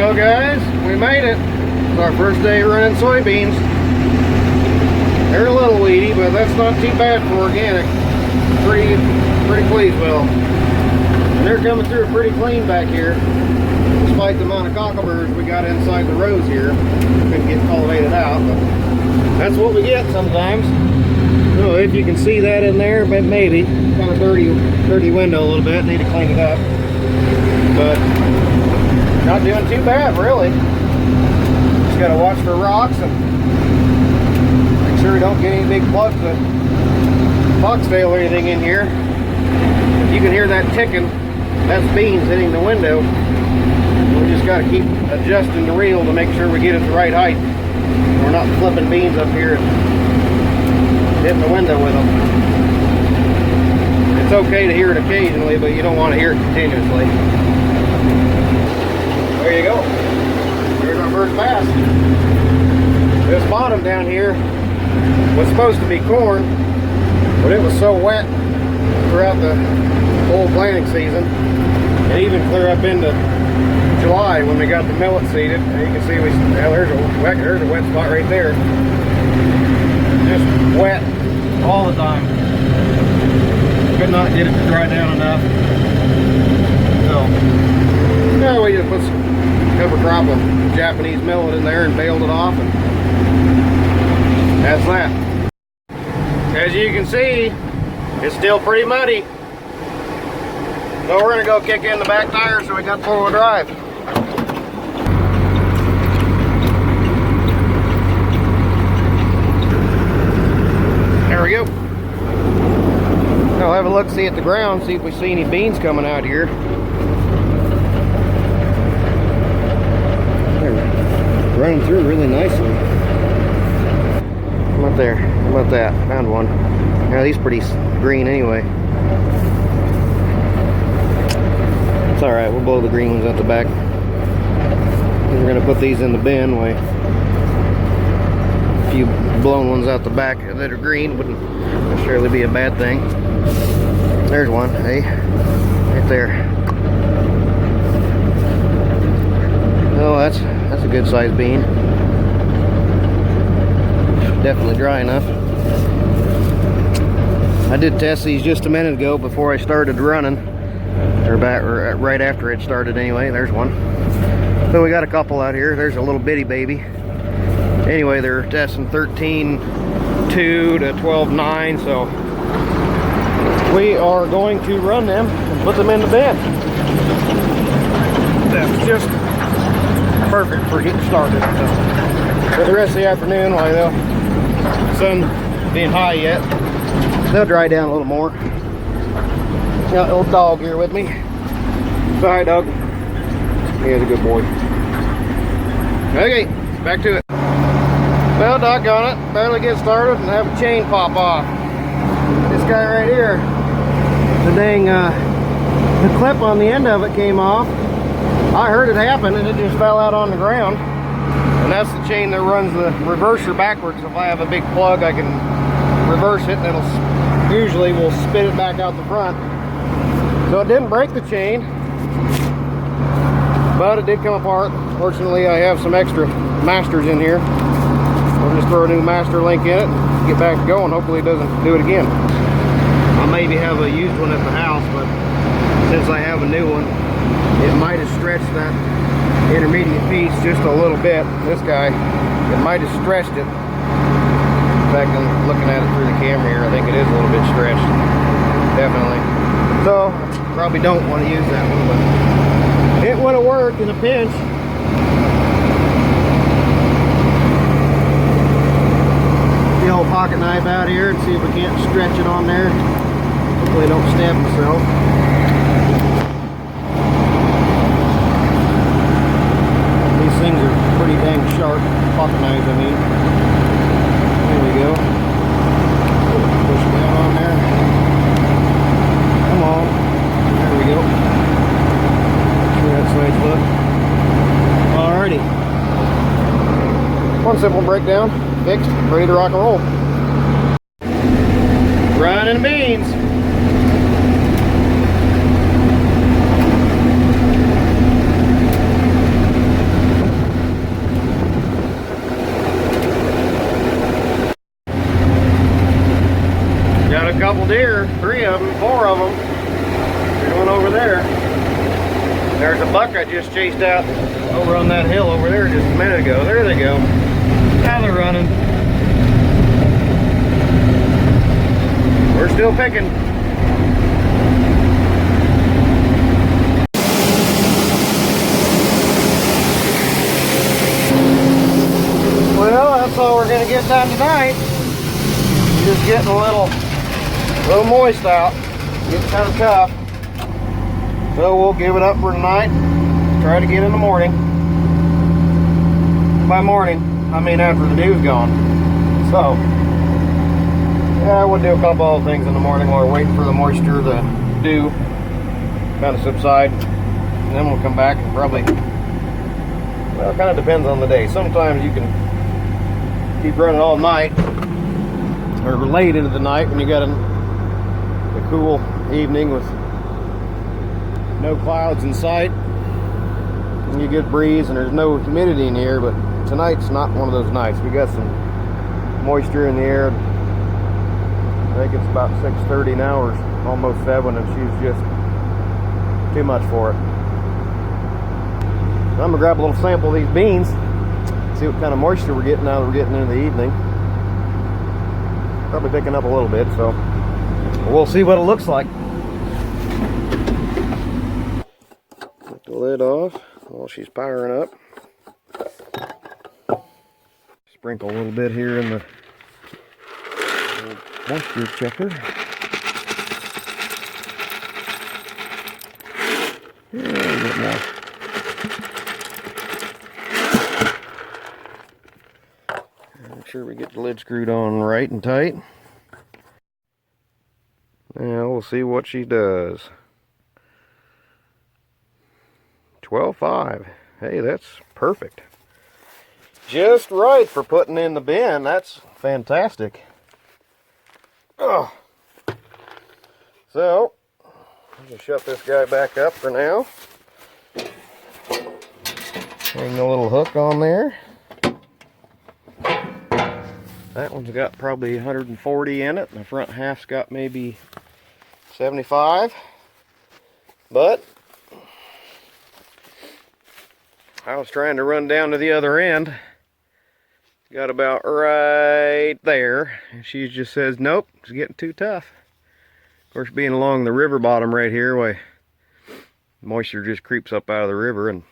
Well guys, we made it. It's our first day running soybeans. They're a little weedy, but that's not too bad for organic. Pretty pleased with them. And they're coming through pretty clean back here, despite the amount of cockleburrs we got inside the rows here. Couldn't get cultivated out, but that's what we get sometimes. I don't know if you can see that in there, but maybe. Kind of dirty window a little bit. Need to clean it up. But not doing too bad, really. Just got to watch for rocks and make sure we don't get any big plugs of foxtail or anything in here. If you can hear that ticking, that's beans hitting the window. We just got to keep adjusting the reel to make sure we get it the right height. We're not flipping beans up here and hitting the window with them. It's okay to hear it occasionally, but you don't want to hear it continuously. There you go. There's our first pass. This bottom down here was supposed to be corn, but it was so wet throughout the whole planting season, and even clear up into July when we got the millet seeded. And you can see there's a wet spot right there. Just wet all the time. Could not get it to dry down enough. So yeah, we just put some cover crop of Japanese millet in there and baled it off, and that's that. As you can see, it's still pretty muddy. So we're gonna go kick in the back tire so we got 4-wheel drive. There we go. Now have a look, see at the ground, see if we see any beans coming out here. They're running through really nicely. How about there? How about that? Found one. Now these pretty green anyway. It's alright, we'll blow the green ones out the back. We're going to put these in the bin. A few blown ones out the back that are green wouldn't necessarily be a bad thing. There's one, hey, right there. Oh, that's a good sized bean. Definitely dry enough. I did test these just a minute ago before I started running, or right after it started anyway. There's one. So we got a couple out here. There's a little bitty baby. Anyway, they're testing 13.2 to 12.9, so we are going to run them and put them in the bin. That's just perfect for getting started. So for the rest of the afternoon, while the sun being high yet, they'll dry down a little more. Got a little dog here with me. So hi, dog. He's a good boy. Okay, back to it. Well, doggone it, barely get started and have a chain pop off. This guy right here, the dang, the clip on the end of it came off. I heard it happen and it just fell out on the ground. And that's the chain that runs the reverser backwards. If I have a big plug, I can reverse it and it'll usually will spit it back out the front. So it didn't break the chain, but it did come apart. Fortunately, I have some extra masters in here. I'll just throw a new master link in it and get back going. Hopefully it doesn't do it again. I'll maybe have a used one at the house, but since I have a new one, it might have stretched that intermediate piece just a little bit. This guy, it might have stretched it. In fact, I'm looking at it through the camera here. I think it is a little bit stretched. Definitely. So, probably don't want to use that one, but it would have worked in a pinch. The old pocket knife out here and see if we can't stretch it on there. Hopefully don't stab myself. These things are pretty dang sharp. Pocket knives, I mean. There we go. Push it down on there. Come on. There we go. See that side's look. Alrighty. One simple breakdown. Fixed. Ready to rock and roll. Running beans. There's a buck I just chased out over on that hill over there just a minute ago. There they go. Now they're running. We're still picking. Well, that's all we're gonna get done tonight. Just getting a little moist out. Getting kind of tough. So we'll give it up for tonight. Try to get in the morning. By morning, I mean after the dew's gone. So, yeah, we'll do a couple other things in the morning while we're waiting for the moisture, the dew kind of subside. And then we'll come back and probably, well, it kind of depends on the day. Sometimes you can keep running all night or late into the night when you got a cool evening with no clouds in sight and you get breeze and there's no humidity in the air. But tonight's not one of those nights. We got some moisture in the air. I think it's about 6:30 now, or almost 7, and she's just too much for it. I'm gonna grab a little sample of these beans, see what kind of moisture we're getting now that we're getting into the evening. Probably picking up a little bit, so we'll see what it looks like. Take the lid off while she's firing up. Sprinkle a little bit here in the moisture checker. Yeah, a little bit more. Make sure we get the lid screwed on right and tight. Now we'll see what she does. 12.5. Hey, that's perfect. Just right for putting in the bin. That's fantastic. Oh. So, I'll just shut this guy back up for now. Hang the little hook on there. That one's got probably 140 in it. The front half's got maybe 75. But I was trying to run down to the other end. Got about right there. And she just says, nope, it's getting too tough. Of course, being along the river bottom right here, why moisture just creeps up out of the river, and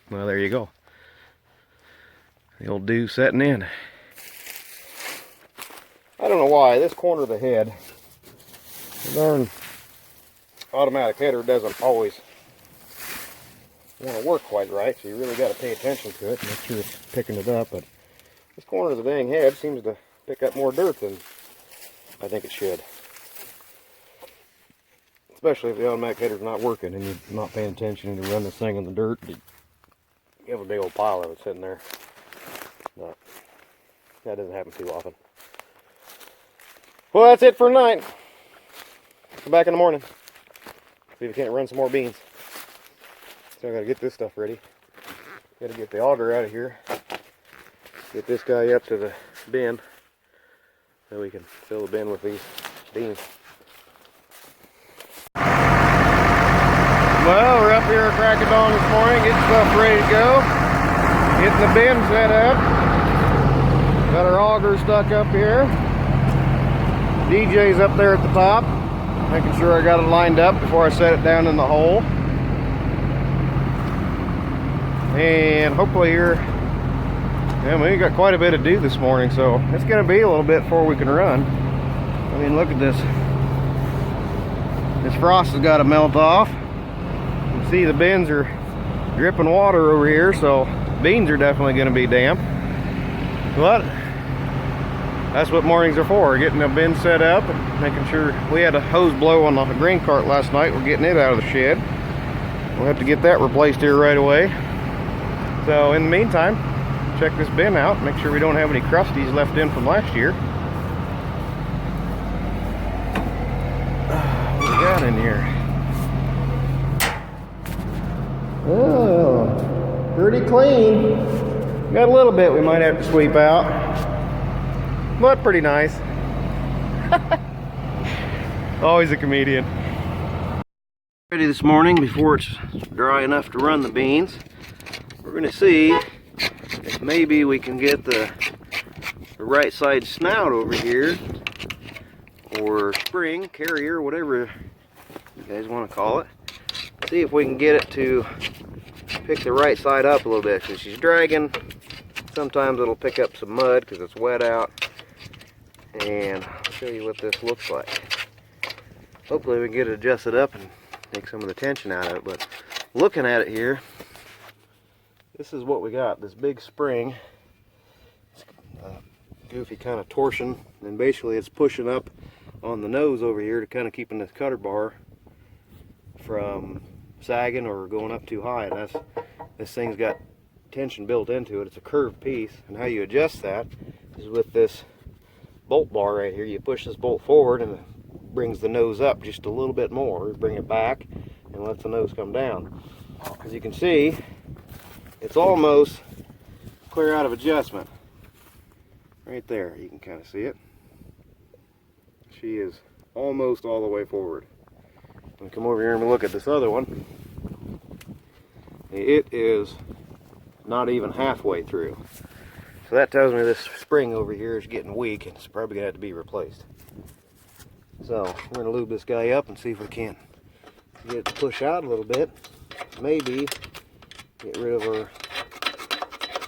well, there you go. The old dew setting in. I don't know why this corner of the head, the darn automatic header doesn't always want to work quite right, so you really got to pay attention to it, make sure it's picking it up. But this corner of the dang head seems to pick up more dirt than I think it should. Especially if the automatic header's not working and you're not paying attention and you run this thing in the dirt. You have a big old pile of it sitting there. But that doesn't happen too often. Well, that's it for tonight. Come back in the morning. See if we can't run some more beans. So I gotta get this stuff ready. Gotta get the auger out of here. Get this guy up to the bin. So we can fill the bin with these beans. Well, we're up here at crack of dawn this morning, getting stuff ready to go. Getting the bin set up. Got our auger stuck up here. DJ's up there at the top, making sure I got it lined up before I set it down in the hole. And hopefully here, yeah, we got quite a bit of dew this morning, so it's going to be a little bit before we can run. I mean, look at this. This frost has got to melt off. You can see the bins are dripping water over here, so beans are definitely going to be damp. But that's what mornings are for, getting a bin set up and making sure. We had a hose blow on the grain cart last night. We're getting it out of the shed. We'll have to get that replaced here right away. So in the meantime, check this bin out, make sure we don't have any crusties left in from last year. What do we got in here? Oh, pretty clean. Got a little bit we might have to sweep out, but pretty nice. Always a comedian. Ready this morning before it's dry enough to run the beans. We're going to see if maybe we can get the right side snout over here, or spring, carrier, whatever you guys want to call it. See if we can get it to pick the right side up a little bit, because she's dragging. Sometimes it'll pick up some mud because it's wet out. And I'll show you what this looks like. Hopefully we can get it adjusted up and take some of the tension out of it. But looking at it here, this is what we got. This big spring. It's a goofy kind of torsion, and basically it's pushing up on the nose over here to kind of keeping this cutter bar from sagging or going up too high. And this thing's got tension built into it. It's a curved piece, and how you adjust that is with this bolt bar right here. You push this bolt forward and it brings the nose up just a little bit more. Bring it back and let the nose come down. As you can see, it's almost clear out of adjustment. Right there, you can kind of see it. She is almost all the way forward. I'm gonna come over here and look at this other one. It is not even halfway through. So that tells me this spring over here is getting weak and it's probably gonna have to be replaced. So we're gonna lube this guy up and see if we can get it to push out a little bit. Maybe get rid of our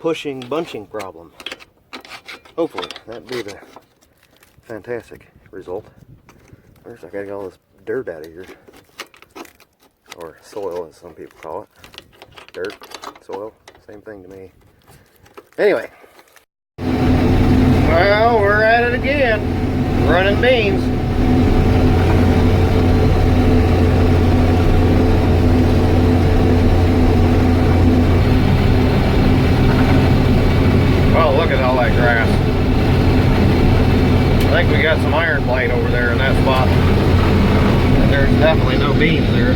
pushing bunching problem. Hopefully that'd be the fantastic result. First I gotta get all this dirt out of here. Or soil, as some people call it. Dirt, soil, same thing to me. Anyway. Well, we're at it again. Running beans. Oh, look at all that grass. I think we got some iron plate over there in that spot. And there's definitely no beans there.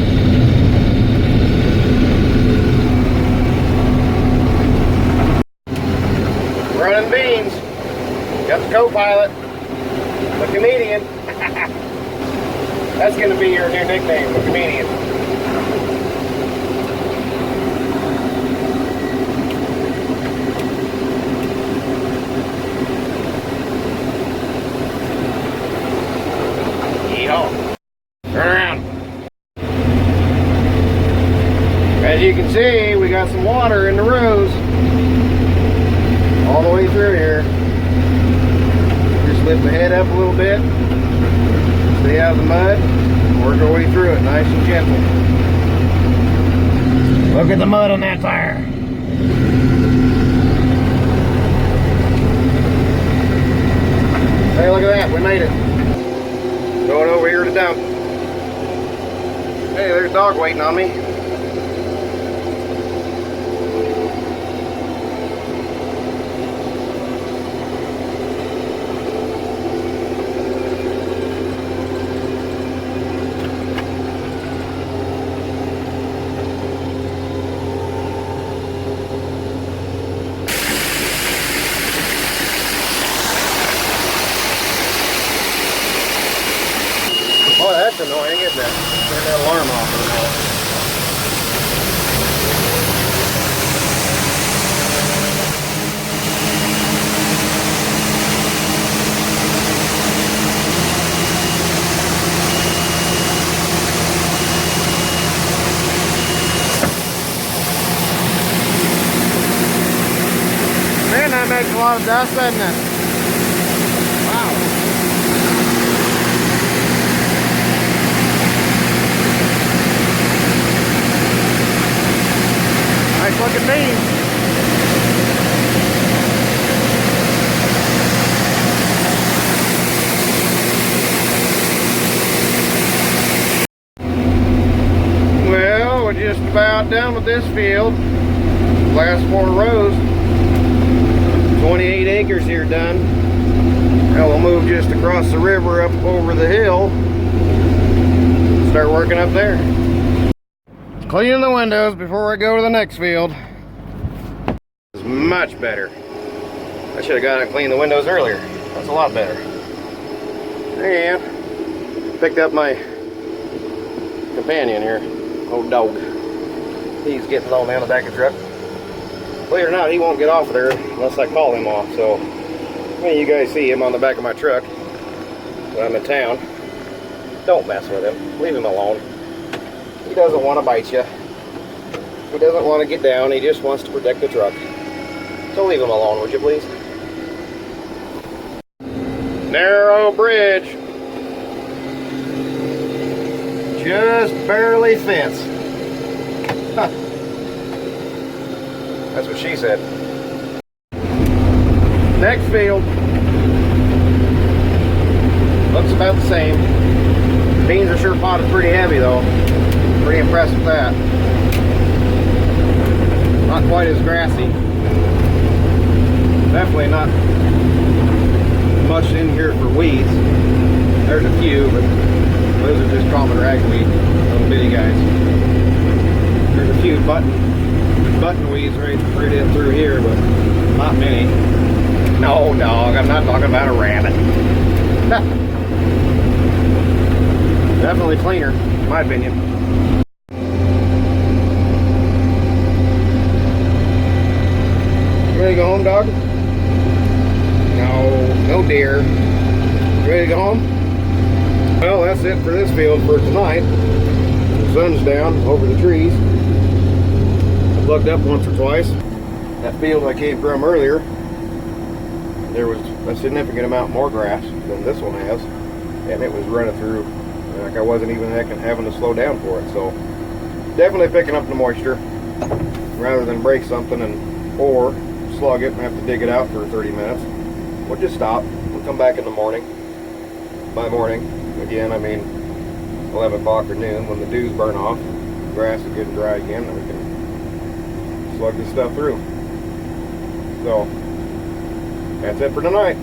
Running beans. Got the co-pilot, the comedian. That's going to be your new nickname, the comedian. Yeehaw. Turn around. As you can see, we got some water in the rows all the way through here. Just lift the head up a little bit, stay out of the mud, work our way through it nice and gentle. Look at the mud on that tire. Hey, look at that, we made it. Going over here to dump. Hey, there's a dog waiting on me. Oh, that's annoying, isn't it? Turn that alarm off for a minute. Man, that makes a lot of dust, doesn't it? Nice looking beans. Well, we're just about done with this field. Last 4 rows. 28 acres here done. Now we'll move just across the river up over the hill. Start working up there. Cleaning the windows before I go to the next field. It's much better. I should have got it cleaned the windows earlier. That's a lot better. And picked up my companion here. old dog. He's getting low down the back of the truck. Believe it or not, he won't get off of there unless I call him off. So when you guys see him on the back of my truck when I'm in town, don't mess with him. Leave him alone. He doesn't want to bite you. He doesn't want to get down. He just wants to protect the truck. So leave him alone, would you please? Narrow bridge. Just barely fence. Huh. That's what she said. Next field. Looks about the same. Beans are sure potted pretty heavy though. Pretty impressed with that. Not quite as grassy. Definitely not much in here for weeds. There's a few, but those are just common ragweed, little bitty guys. There's a few button weeds right in through here, but not many. No, dog, I'm not talking about a rabbit. Definitely cleaner, in my opinion. You ready to go home, dog? No deer. You ready to go home? Well, that's it for this field for tonight. The sun's down over the trees. I've looked up once or twice. That field I came from earlier, there was a significant amount more grass than this one has, and it was running through like I wasn't even having to slow down for it. So definitely picking up the moisture rather than break something or slug it and have to dig it out for 30 minutes. We'll just stop. We'll come back in the morning. By morning, again, I mean 11 o'clock or noon when the dews burn off, the grass is getting dry again, and we can slug this stuff through. So that's it for tonight.